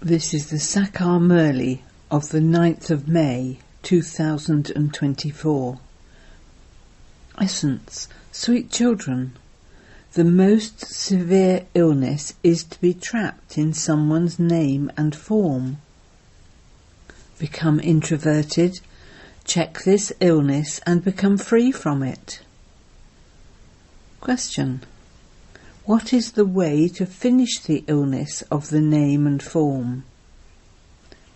This is the Sakar Murli of the 9th of May 2024. Essence. Sweet children, the most severe illness is to be trapped in someone's name and form. Become introverted, check this illness and become free from it. Question. What is the way to finish the illness of the name and form?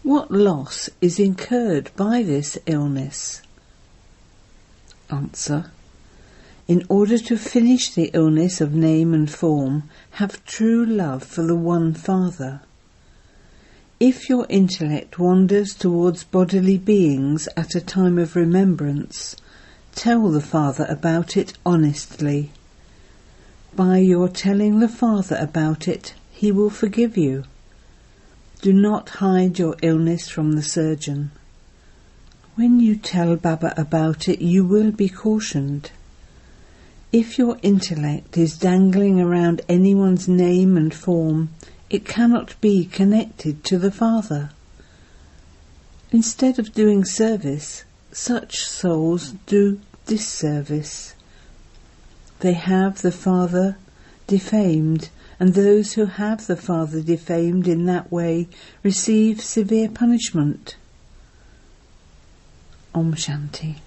What loss is incurred by this illness? Answer. In order to finish the illness of name and form, have true love for the one Father. If your intellect wanders towards bodily beings at a time of remembrance, tell the Father about it honestly. By your telling the Father about it, he will forgive you. Do not hide your illness from the surgeon. When you tell Baba about it, you will be cautioned. If your intellect is dangling around anyone's name and form, it cannot be connected to the Father. Instead of doing service, such souls do disservice. They have the Father defamed, and those who have the Father defamed in that way receive severe punishment. Om Shanti.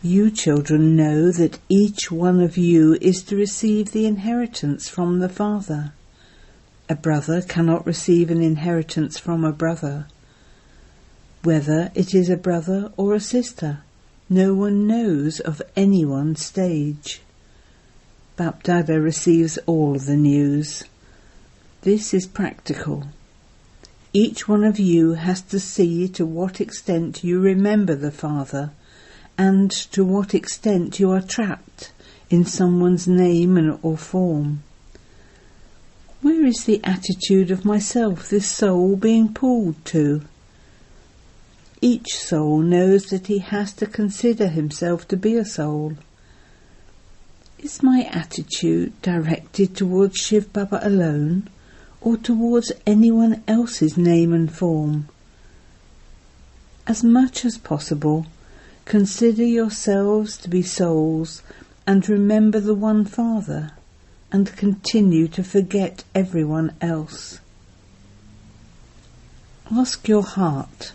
You children know that each one of you is to receive the inheritance from the Father. A brother cannot receive an inheritance from a brother. Whether it is a brother or a sister, no one knows of anyone's stage. Bapdada receives all the news. This is practical. Each one of you has to see to what extent you remember the Father and to what extent you are trapped in someone's name or form. Where is the attitude of myself, this soul, being pulled to? Each soul knows that he has to consider himself to be a soul. Is my attitude directed towards Shiv Baba alone, or towards anyone else's name and form? As much as possible, consider yourselves to be souls and remember the one Father, and continue to forget everyone else. Ask your heart.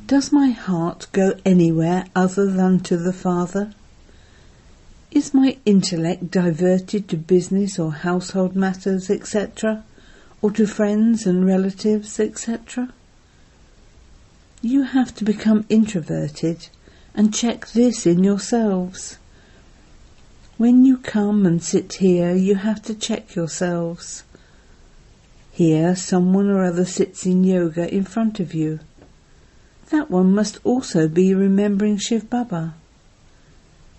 Does my heart go anywhere other than to the Father? Is my intellect diverted to business or household matters, etc., or to friends and relatives, etc.? You have to become introverted and check this in yourselves. When you come and sit here, you have to check yourselves. Here, someone or other sits in yoga in front of you. That one must also be remembering Shiv Baba.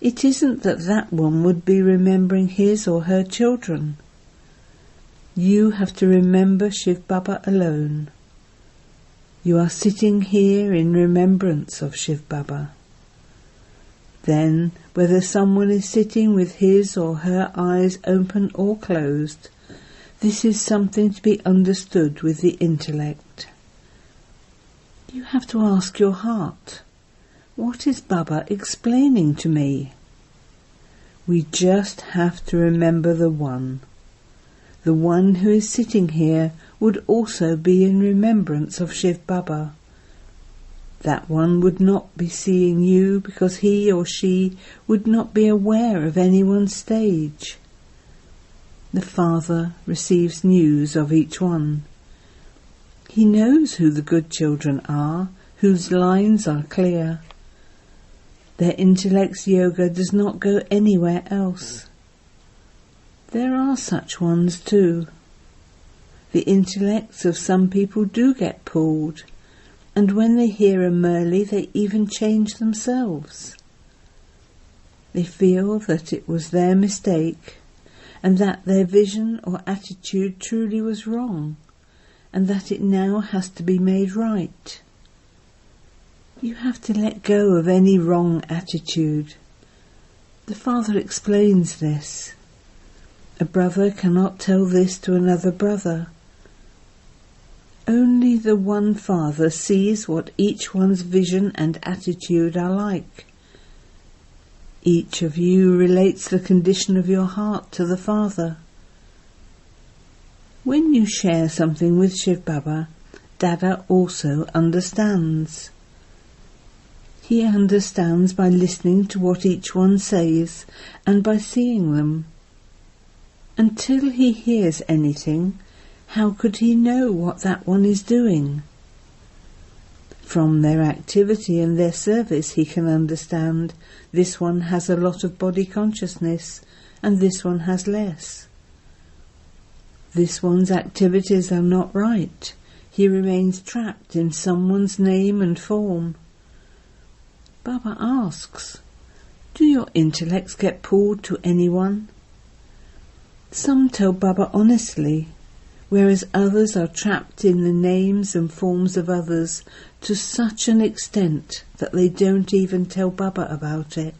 It isn't that that one would be remembering his or her children. You have to remember Shiv Baba alone. You are sitting here in remembrance of Shiv Baba. Then, whether someone is sitting with his or her eyes open or closed, this is something to be understood with the intellect. You have to ask your heart, what is Baba explaining to me? We just have to remember the one. The one who is sitting here would also be in remembrance of Shiv Baba. That one would not be seeing you because he or she would not be aware of anyone's stage. The Father receives news of each one. He knows who the good children are, whose lines are clear. Their intellect's yoga does not go anywhere else. There are such ones too. The intellects of some people do get pulled, and when they hear a Murli, they even change themselves. They feel that it was their mistake, and that their vision or attitude truly was wrong, and that it now has to be made right. You have to let go of any wrong attitude. The Father explains this. A brother cannot tell this to another brother. Only the one Father sees what each one's vision and attitude are like. Each of you relates the condition of your heart to the Father. When you share something with Shiv Baba, Dada also understands. He understands by listening to what each one says and by seeing them. Until he hears anything, how could he know what that one is doing? From their activity and their service he can understand this one has a lot of body consciousness and this one has less. This one's activities are not right. He remains trapped in someone's name and form. Baba asks, do your intellects get pulled to anyone? Some tell Baba honestly, whereas others are trapped in the names and forms of others to such an extent that they don't even tell Baba about it.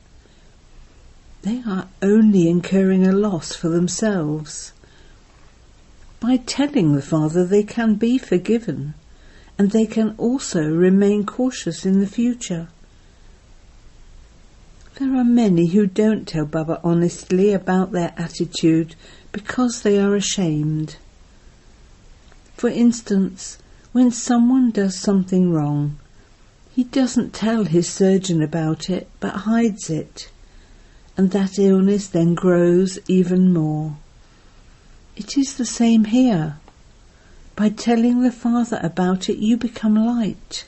They are only incurring a loss for themselves. By telling the Father they can be forgiven, and they can also remain cautious in the future. There are many who don't tell Baba honestly about their attitude because they are ashamed. For instance, when someone does something wrong, he doesn't tell his surgeon about it but hides it, and that illness then grows even more. It is the same here. By telling the Father about it, you become light.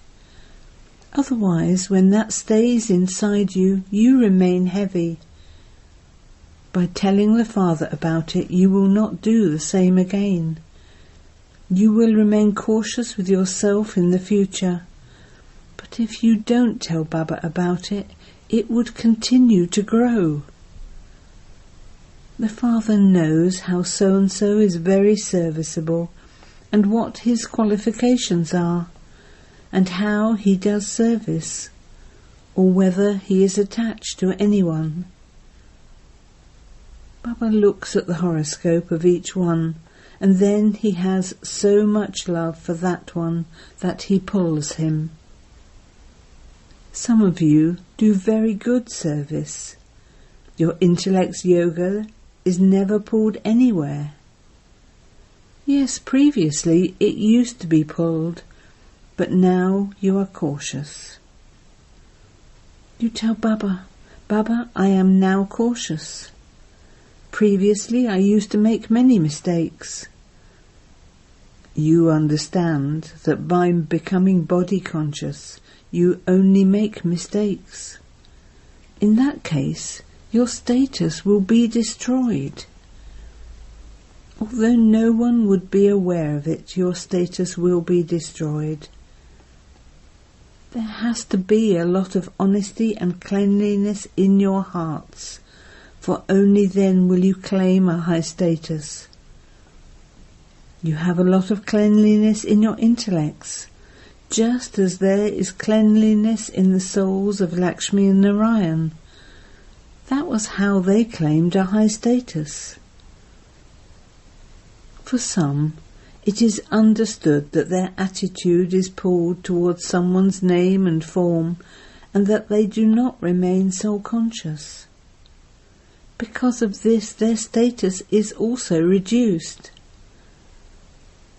Otherwise, when that stays inside you, you remain heavy. By telling the Father about it, you will not do the same again. You will remain cautious with yourself in the future. But if you don't tell Baba about it, it would continue to grow. The Father knows how so-and-so is very serviceable and what his qualifications are and how he does service, or whether he is attached to anyone. Baba looks at the horoscope of each one, and then he has so much love for that one that he pulls him. Some of you do very good service. Your intellect's yoga is never pulled anywhere. Yes, previously it used to be pulled, but now you are cautious. You tell Baba, Baba, I am now cautious. Previously I used to make many mistakes. You understand that by becoming body conscious, you only make mistakes. In that case, your status will be destroyed. Although no one would be aware of it, your status will be destroyed. There has to be a lot of honesty and cleanliness in your hearts, for only then will you claim a high status. You have a lot of cleanliness in your intellects, just as there is cleanliness in the souls of Lakshmi and Narayan. That was how they claimed a high status. For some, it is understood that their attitude is pulled towards someone's name and form, and that they do not remain soul-conscious. Because of this, their status is also reduced.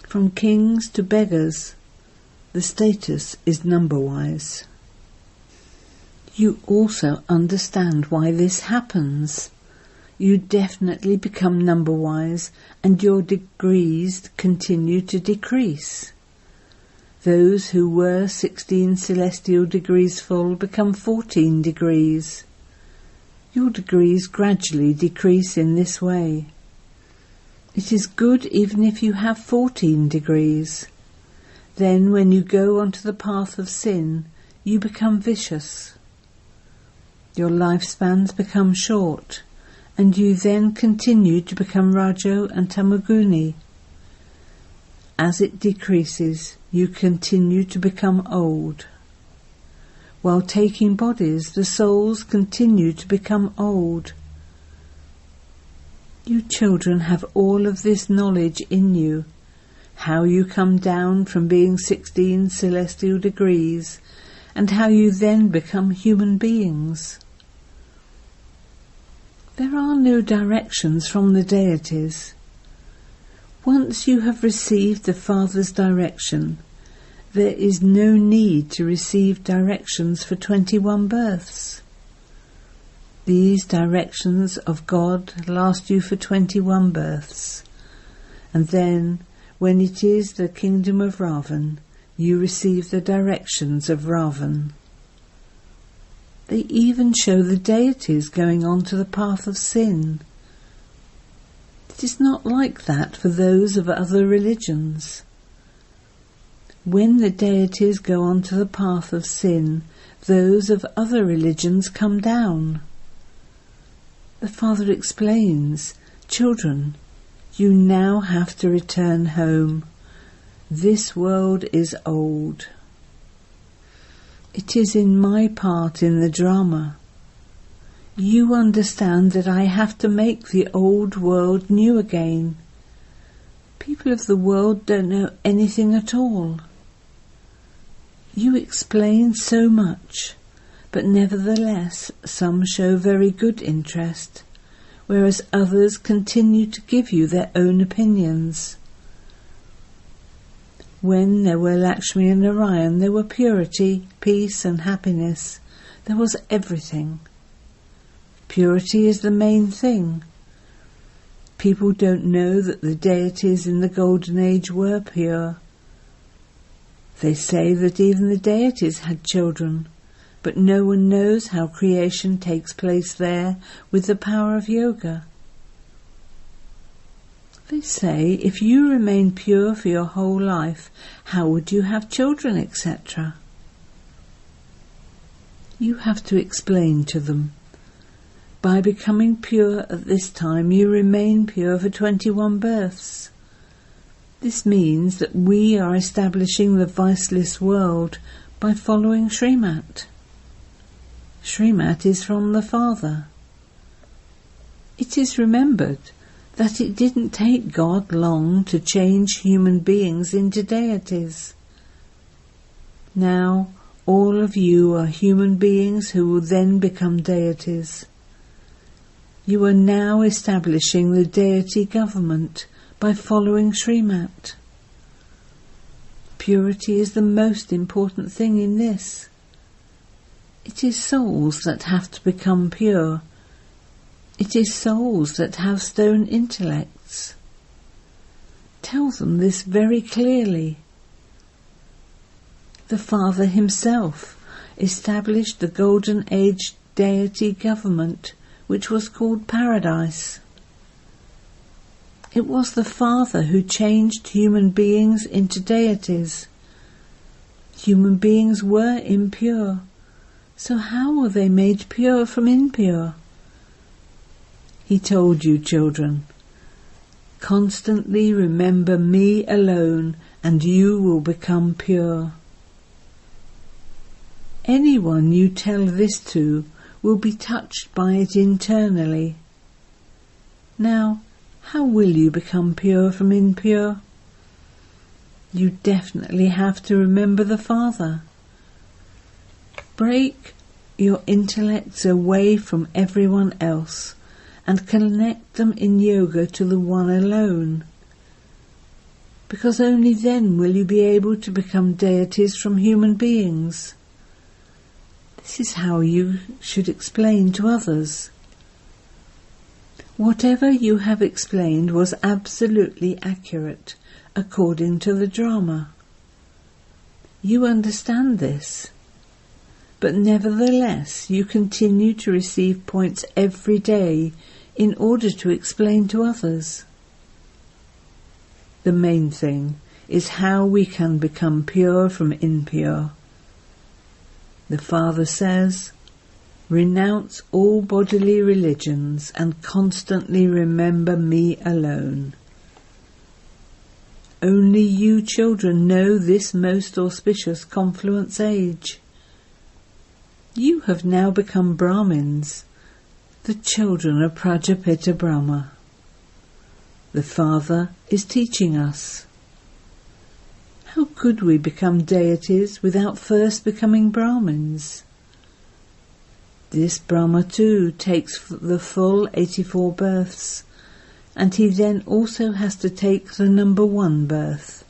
From kings to beggars, the status is number-wise. You also understand why this happens. You definitely become number-wise, and your degrees continue to decrease. Those who were 16 celestial degrees full become 14 degrees. Your degrees gradually decrease in this way. It is good even if you have 14 degrees. Then when you go onto the path of sin, you become vicious. Your lifespans become short, and you then continue to become Rajo and Tamaguni. As it decreases, you continue to become old. While taking bodies, the souls continue to become old. You children have all of this knowledge in you. how you come down from being 16 celestial degrees, and how you then become human beings. There are no directions from the deities. Once you have received the Father's direction, there is no need to receive directions for 21 births. These directions of God last you for 21 births, and then, when it is the kingdom of Ravan, you receive the directions of Ravan. They even show the deities going on to the path of sin. It is not like that for those of other religions. When the deities go on to the path of sin, those of other religions come down. The Father explains, "Children, you now have to return home. This world is old. It is in my part in the drama. You understand that I have to make the old world new again. People of the world don't know anything at all. You explain so much, but nevertheless some show very good interest, whereas others continue to give you their own opinions. When there were Lakshmi and Narayan, there were purity, peace and happiness. There was everything. Purity is the main thing. People don't know that the deities in the Golden Age were pure. They say that even the deities had children, but no one knows how creation takes place there with the power of yoga. They say, if you remain pure for your whole life, how would you have children, etc.? You have to explain to them. By becoming pure at this time, you remain pure for 21 births. This means that we are establishing the viceless world by following Srimat. Srimat is from the Father. It is remembered that it didn't take God long to change human beings into deities. Now, all of you are human beings who will then become deities. You are now establishing the deity government by following Srimat. Purity is the most important thing in this. It is souls that have to become pure. It is souls that have stone intellects. Tell them this very clearly. The Father himself established the Golden Age deity government, which was called Paradise. It was the Father who changed human beings into deities. Human beings were impure, so how were they made pure from impure? He told you, children, constantly remember me alone and you will become pure. Anyone you tell this to will be touched by it internally. Now, how will you become pure from impure? You definitely have to remember the Father. Break your intellects away from everyone else and connect them in yoga to the One alone, because only then will you be able to become deities from human beings. This is how you should explain to others. Whatever you have explained was absolutely accurate, according to the drama. You understand this, but nevertheless you continue to receive points every day in order to explain to others. The main thing is how we can become pure from impure. The Father says, renounce all bodily religions and constantly remember me alone. Only you children know this most auspicious confluence age. You have now become Brahmins, the children of Prajapita Brahma. The Father is teaching us. How could we become deities without first becoming Brahmins? This Brahma too takes the full 84 births, and he then also has to take the number 1 birth.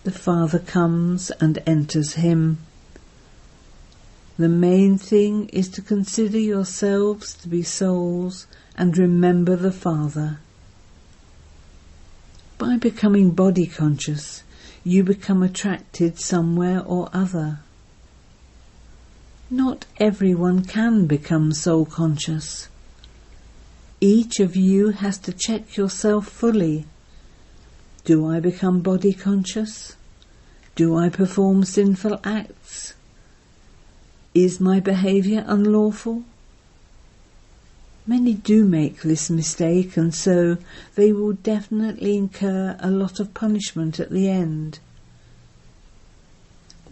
The Father comes and enters him. The main thing is to consider yourselves to be souls and remember the Father. By becoming body conscious, you become attracted somewhere or other. Not everyone can become soul conscious. Each of you has to check yourself fully. Do I become body conscious? Do I perform sinful acts? Is my behaviour unlawful? Many do make this mistake, and so they will definitely incur a lot of punishment at the end.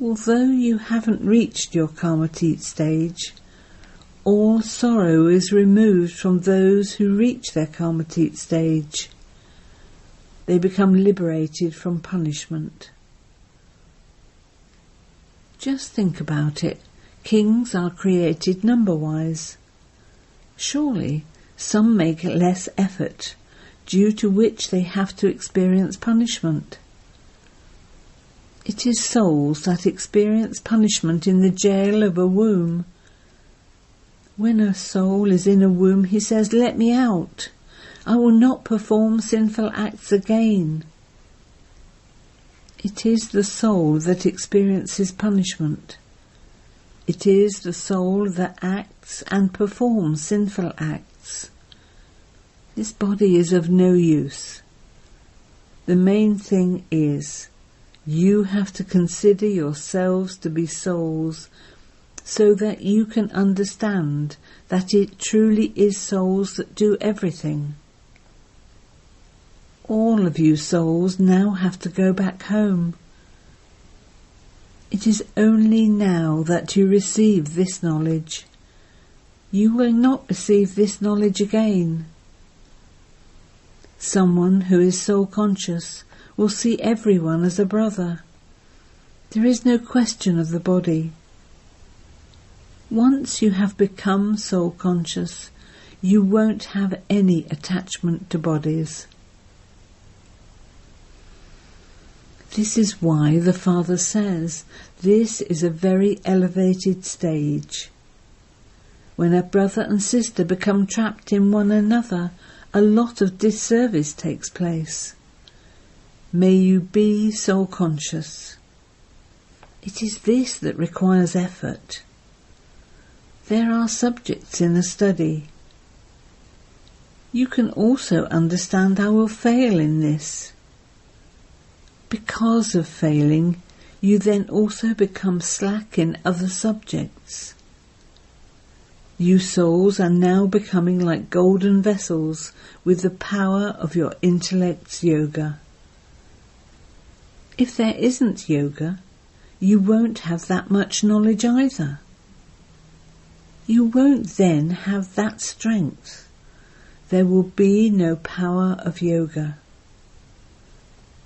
Although you haven't reached your karmatit stage, all sorrow is removed from those who reach their karmatit stage. They become liberated from punishment. Just think about it. Kings are created number-wise. Surely some make less effort, due to which they have to experience punishment. It is souls that experience punishment in the jail of a womb. When a soul is in a womb, he says, "Let me out. I will not perform sinful acts again." It is the soul that experiences punishment. It is the soul that acts and performs sinful acts. This body is of no use. The main thing is, you have to consider yourselves to be souls so that you can understand that it truly is souls that do everything. All of you souls now have to go back home. It is only now that you receive this knowledge. You will not receive this knowledge again. Someone who is soul conscious will see everyone as a brother. There is no question of the body. Once you have become soul conscious, you won't have any attachment to bodies. This is why the Father says this is a very elevated stage. When a brother and sister become trapped in one another, a lot of disservice takes place. May you be soul conscious. It is this that requires effort. There are subjects in the study. You can also understand I will fail in this. Because of failing, you then also become slack in other subjects. You souls are now becoming like golden vessels with the power of your intellect's yoga. If there isn't yoga, you won't have that much knowledge either. You won't then have that strength. There will be no power of yoga.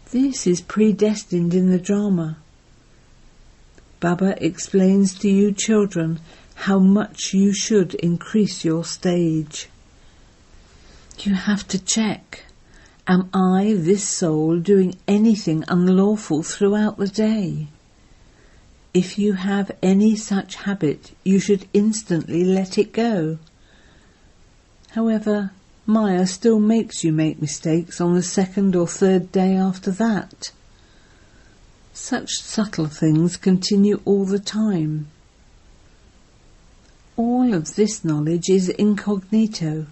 This is predestined in the drama. Baba explains to you children how much you should increase your stage. You have to check, am I, this soul, doing anything unlawful throughout the day? If you have any such habit, you should instantly let it go. However, Maya still makes you make mistakes on the 2nd or 3rd day after that. Such subtle things continue all the time. All of this knowledge is incognito.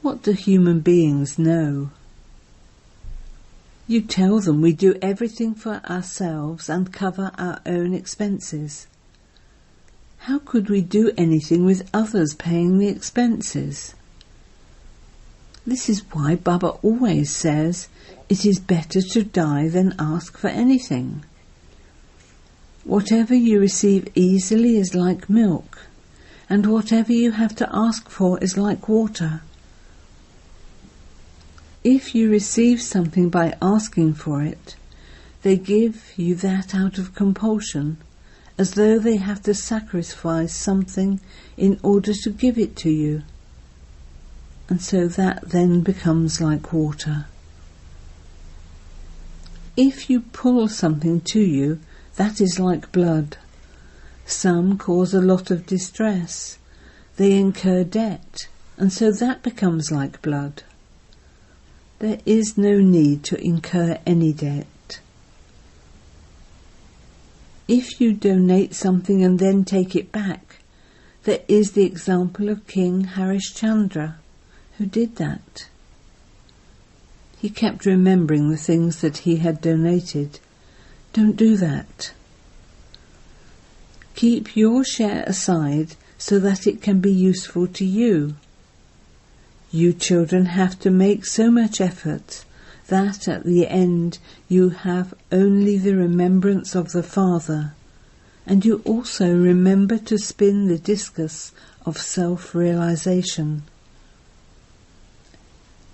What do human beings know? You tell them we do everything for ourselves and cover our own expenses. How could we do anything with others paying the expenses? This is why Baba always says it is better to die than ask for anything. Whatever you receive easily is like milk, and whatever you have to ask for is like water. If you receive something by asking for it, they give you that out of compulsion, as though they have to sacrifice something in order to give it to you. And so that then becomes like water. If you pull something to you, that is like blood. Some cause a lot of distress. They incur debt, and so that becomes like blood. There is no need to incur any debt. If you donate something and then take it back, there is the example of King Harishchandra, who did that. He kept remembering the things that he had donated. Don't do that. Keep your share aside so that it can be useful to you. You children have to make so much effort that at the end you have only the remembrance of the Father, and you also remember to spin the discus of self-realization.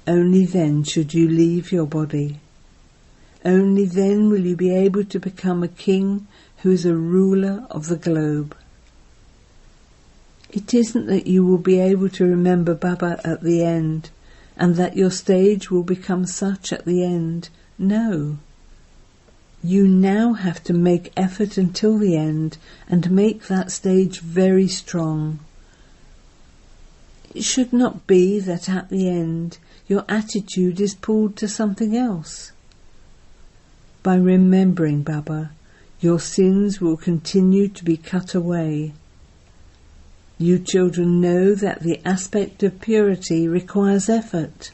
Only then should you leave your body. Only then will you be able to become a king who is a ruler of the globe. It isn't that you will be able to remember Baba at the end, and that your stage will become such at the end. No. You now have to make effort until the end and make that stage very strong. It should not be that at the end your attitude is pulled to something else. By remembering Baba, your sins will continue to be cut away. You children know that the aspect of purity requires effort.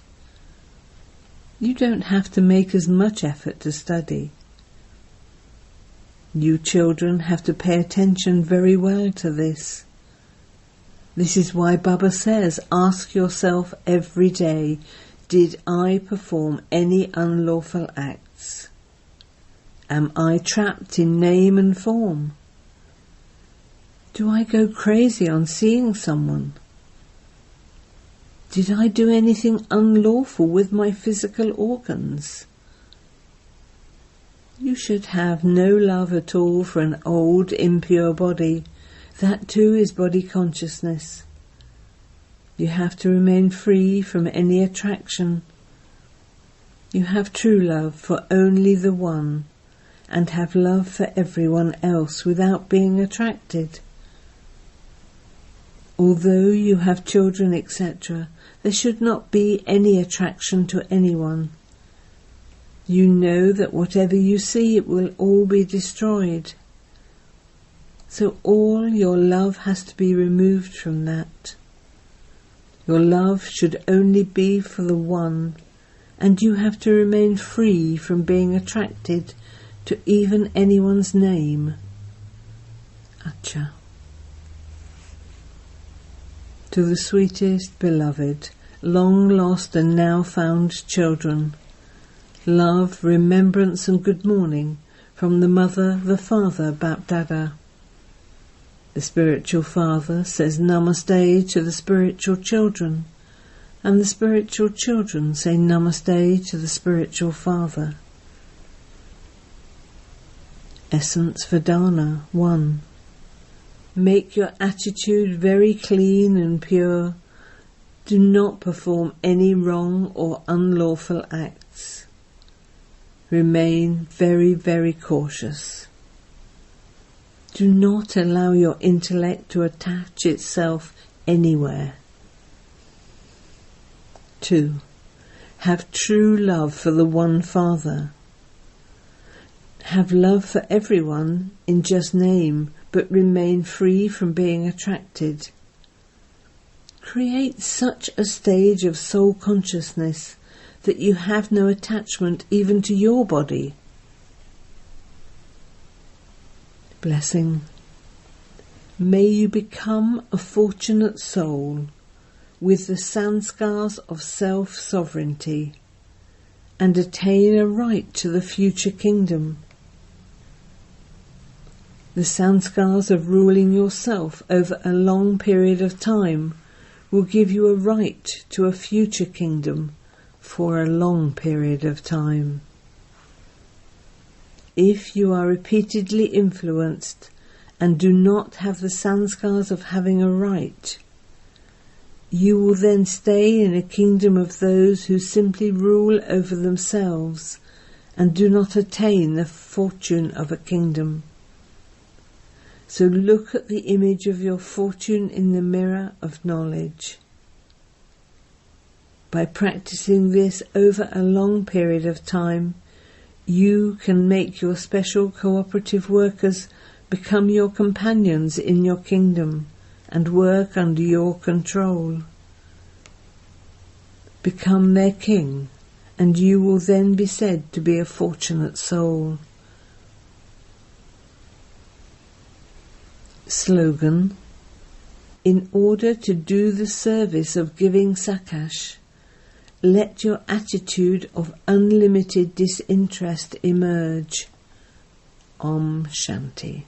You don't have to make as much effort to study. You children have to pay attention very well to this. This is why Baba says, ask yourself every day, did I perform any unlawful acts? Am I trapped in name and form? Do I go crazy on seeing someone? Did I do anything unlawful with my physical organs? You should have no love at all for an old, impure body. That too is body consciousness. You have to remain free from any attraction. You have true love for only the one, and have love for everyone else without being attracted. Although you have children, etc., there should not be any attraction to anyone. You know that whatever you see, it will all be destroyed. So all your love has to be removed from that. Your love should only be for the one, and you have to remain free from being attracted to even anyone's name. Acha. To the sweetest beloved, long lost and now found children, love, remembrance and good morning from the Mother, the Father, Bap Dada. The spiritual father says Namaste to the spiritual children, and the spiritual children say Namaste to the spiritual father. Essence Vedana 1. Make your attitude very clean and pure. Do not perform any wrong or unlawful acts. Remain very, very cautious. Do not allow your intellect to attach itself anywhere. 2. Have true love for the one Father. Have love for everyone in just name, but remain free from being attracted. Create such a stage of soul consciousness that you have no attachment even to your body. Blessing. May you become a fortunate soul with the sanskars of self-sovereignty and attain a right to the future kingdom. The sanskars of ruling yourself over a long period of time will give you a right to a future kingdom for a long period of time. If you are repeatedly influenced and do not have the sanskars of having a right, you will then stay in a kingdom of those who simply rule over themselves and do not attain the fortune of a kingdom. So look at the image of your fortune in the mirror of knowledge. By practicing this over a long period of time, you can make your special cooperative workers become your companions in your kingdom and work under your control. Become their king, and you will then be said to be a fortunate soul. Slogan: in order to do the service of giving sakash, let your attitude of unlimited disinterest emerge. Om Shanti.